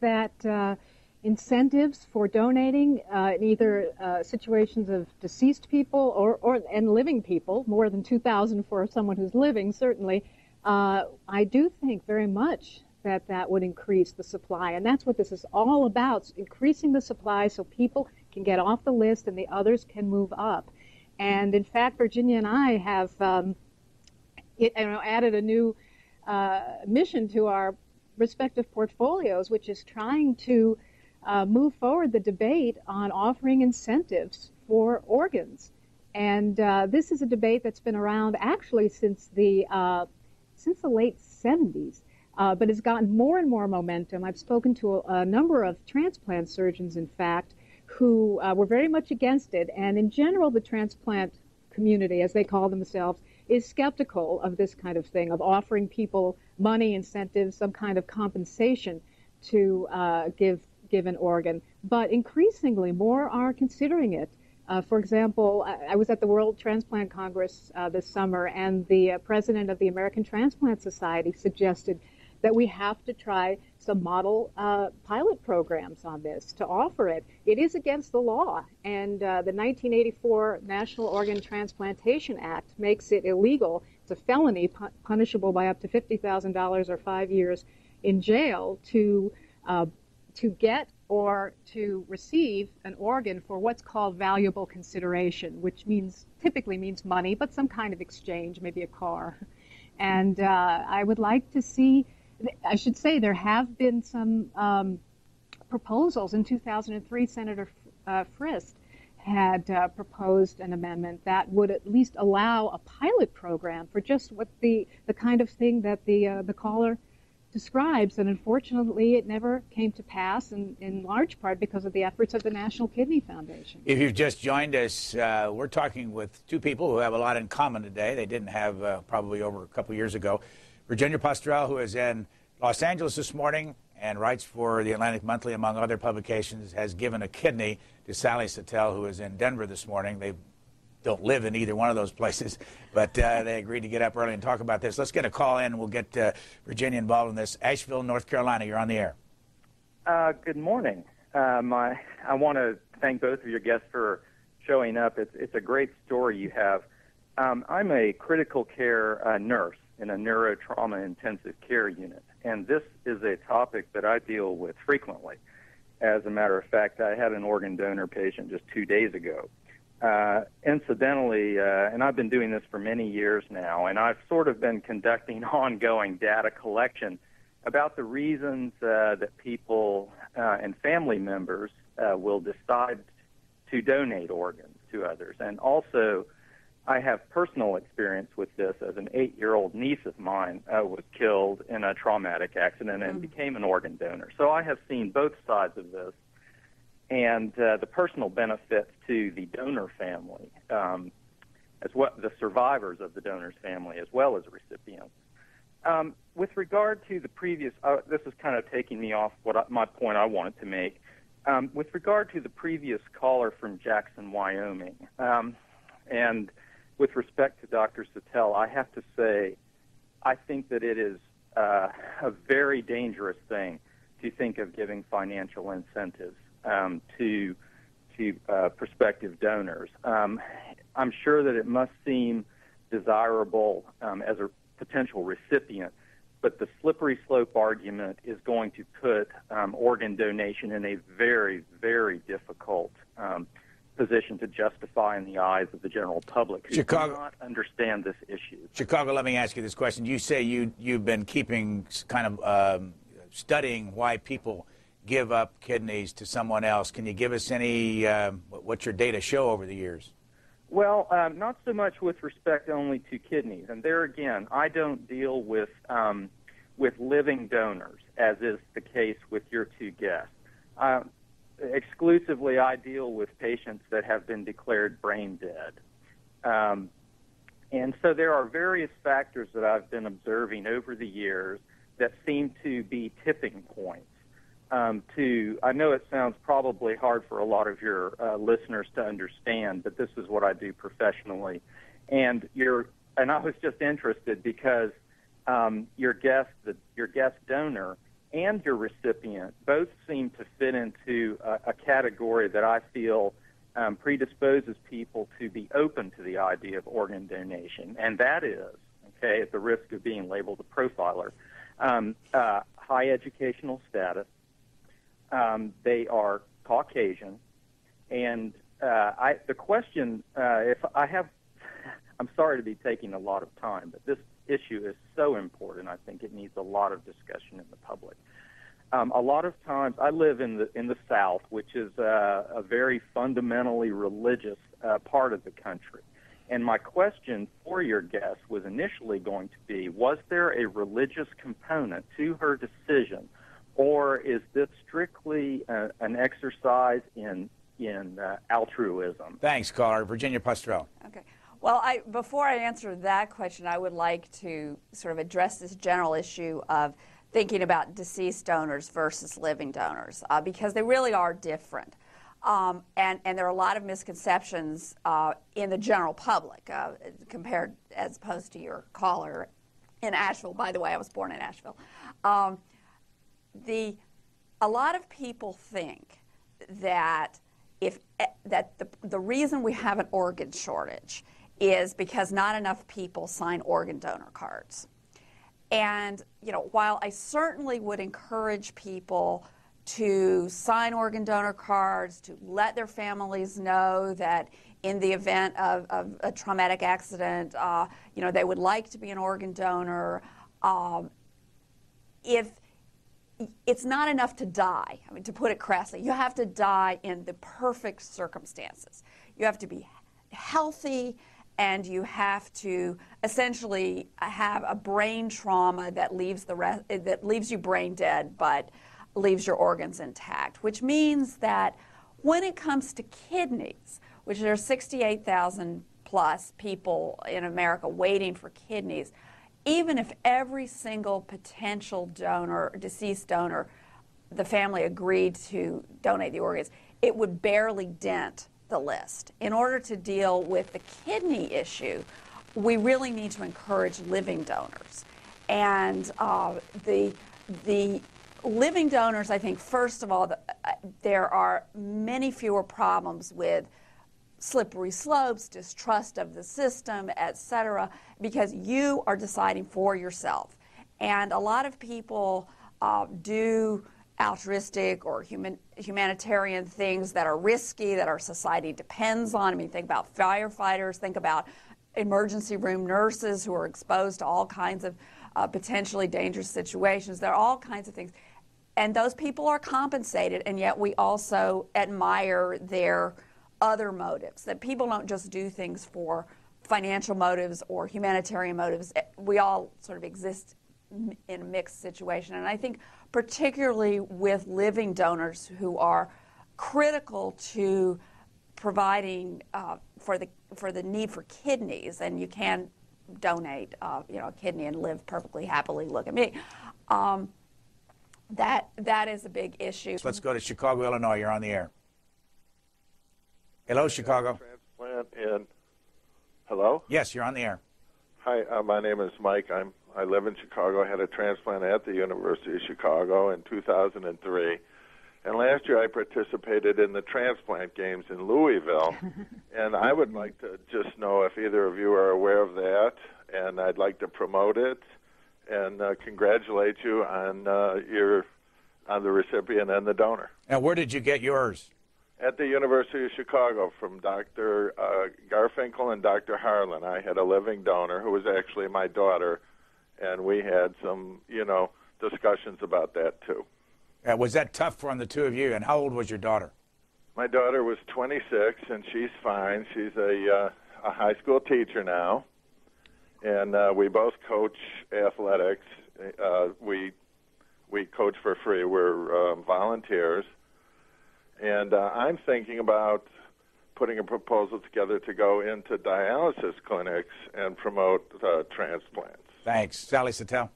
that incentives for donating in either situations of deceased people and living people, more than 2,000 for someone who's living, certainly, I do think very much that that would increase the supply. And that's what this is all about, increasing the supply so people can get off the list and the others can move up. And in fact, Virginia and I have added a new mission to our respective portfolios, which is trying to move forward the debate on offering incentives for organs. And this is a debate that's been around actually since the late 70s, but has gotten more and more momentum. I've spoken to a number of transplant surgeons, in fact, who were very much against it. And in general, the transplant community, as they call themselves, is skeptical of this kind of thing, of offering people money, incentives, some kind of compensation to give an organ. But increasingly, more are considering it. For example, I was at the World Transplant Congress this summer, and the president of the American Transplant Society suggested that we have to try some model pilot programs on this to offer it. It is against the law, and the 1984 National Organ Transplantation Act makes it illegal. It's a felony punishable by up to $50,000 or 5 years in jail to get or to receive an organ for what's called valuable consideration, which typically means money, but some kind of exchange, maybe a car. And I would like to see, I should say there have been some proposals. In 2003, Senator Frist had proposed an amendment that would at least allow a pilot program for just what the kind of thing that the caller describes, and unfortunately it never came to pass, in large part because of the efforts of the National Kidney Foundation. If you've just joined us, we're talking with two people who have a lot in common today. They didn't have probably over a couple years ago. Virginia Postrel, who is in Los Angeles this morning and writes for the Atlantic Monthly, among other publications, has given a kidney to Sally Sattel, who is in Denver this morning. They don't live in either one of those places, but they agreed to get up early and talk about this. Let's get a call in, and we'll get Virginia involved in this. Asheville, North Carolina, you're on the air. Good morning. I want to thank both of your guests for showing up. It's a great story you have. I'm a critical care nurse in a neurotrauma intensive care unit, and this is a topic that I deal with frequently. As a matter of fact, I had an organ donor patient just 2 days ago. Incidentally, and I've been doing this for many years now, and I've sort of been conducting ongoing data collection about the reasons that people and family members will decide to donate organs to others. And also, I have personal experience with this, as an 8-year-old niece of mine was killed in a traumatic accident and became an organ donor. So I have seen both sides of this, and the personal benefits to the donor family, as well the survivors of the donor's family, as well as recipients. With regard to the previous, this is kind of taking me off my point I wanted to make. With regard to the previous caller from Jackson, Wyoming, and with respect to Dr. Sattel, I have to say, I think that it is a very dangerous thing to think of giving financial incentives to prospective donors. I'm sure that it must seem desirable as a potential recipient, but the slippery slope argument is going to put organ donation in a very, very difficult position to justify in the eyes of the general public who do not understand this issue. Chicago, let me ask you this question. You say you've been keeping kind of studying why people give up kidneys to someone else. Can you give us any, what your data show over the years? Well, not so much with respect only to kidneys. And there again, I don't deal with living donors, as is the case with your two guests. Exclusively, I deal with patients that have been declared brain dead. And so there are various factors that I've been observing over the years that seem to be tipping points. I know it sounds probably hard for a lot of your listeners to understand, but this is what I do professionally. And I was just interested because your guest donor and your recipient both seem to fit into a category that I feel predisposes people to be open to the idea of organ donation, and that is, okay, at the risk of being labeled a profiler, high educational status. They are Caucasian, and the question, I'm sorry to be taking a lot of time, but this issue is so important. I think it needs a lot of discussion in the public. A lot of times, I live in the South, which is a very fundamentally religious part of the country. And my question for your guest was initially going to be, was there a religious component to her decision, or is this strictly an exercise in altruism? Thanks, caller. Virginia Pastrell. Okay. Well, before I answer that question, I would like to sort of address this general issue of thinking about deceased donors versus living donors, because they really are different. And there are a lot of misconceptions in the general public compared, as opposed to your caller in Asheville. By the way, I was born in Asheville. A lot of people think that the reason we have an organ shortage is because not enough people sign organ donor cards. And, while I certainly would encourage people to sign organ donor cards, to let their families know that in the event of a traumatic accident, they would like to be an organ donor, if it's not enough to die. I mean, to put it crassly, you have to die in the perfect circumstances. You have to be healthy, and you have to essentially have a brain trauma that leaves you brain dead, but leaves your organs intact. Which means that when it comes to kidneys, which there are 68,000 plus people in America waiting for kidneys, even if every single potential donor, deceased donor, the family agreed to donate the organs, it would barely dent the list. In order to deal with the kidney issue, we really need to encourage living donors. And the living donors, I think, first of all, there are many fewer problems with slippery slopes, distrust of the system, etc., because you are deciding for yourself. And a lot of people do altruistic or humanitarian things that are risky, that our society depends on. I mean, think about firefighters, think about emergency room nurses who are exposed to all kinds of potentially dangerous situations. There are all kinds of things. And those people are compensated, and yet we also admire their other motives, that people don't just do things for financial motives or humanitarian motives. We all sort of exist in a mixed situation. And I think particularly with living donors who are critical to providing for the need for kidneys, and you can donate a kidney and live perfectly happily, look at me. That is a big issue. Let's go to Chicago, Illinois. You're on the air. Hello, Chicago. Transplant in. Hello? Yes, you're on the air. Hi, my name is Mike. I live in Chicago. I had a transplant at the University of Chicago in 2003. And last year I participated in the transplant games in Louisville. And I would like to just know if either of you are aware of that, and I'd like to promote it and congratulate you on the recipient and the donor. And where did you get yours? At the University of Chicago from Dr. Garfinkel and Dr. Harlan. I had a living donor who was actually my daughter, and we had some, discussions about that too. Was that tough on the two of you? And how old was your daughter? My daughter was 26, and she's fine. She's a high school teacher now, and we both coach athletics. We coach for free. We're volunteers. And I'm thinking about putting a proposal together to go into dialysis clinics and promote transplants. Thanks. Sally Sattel.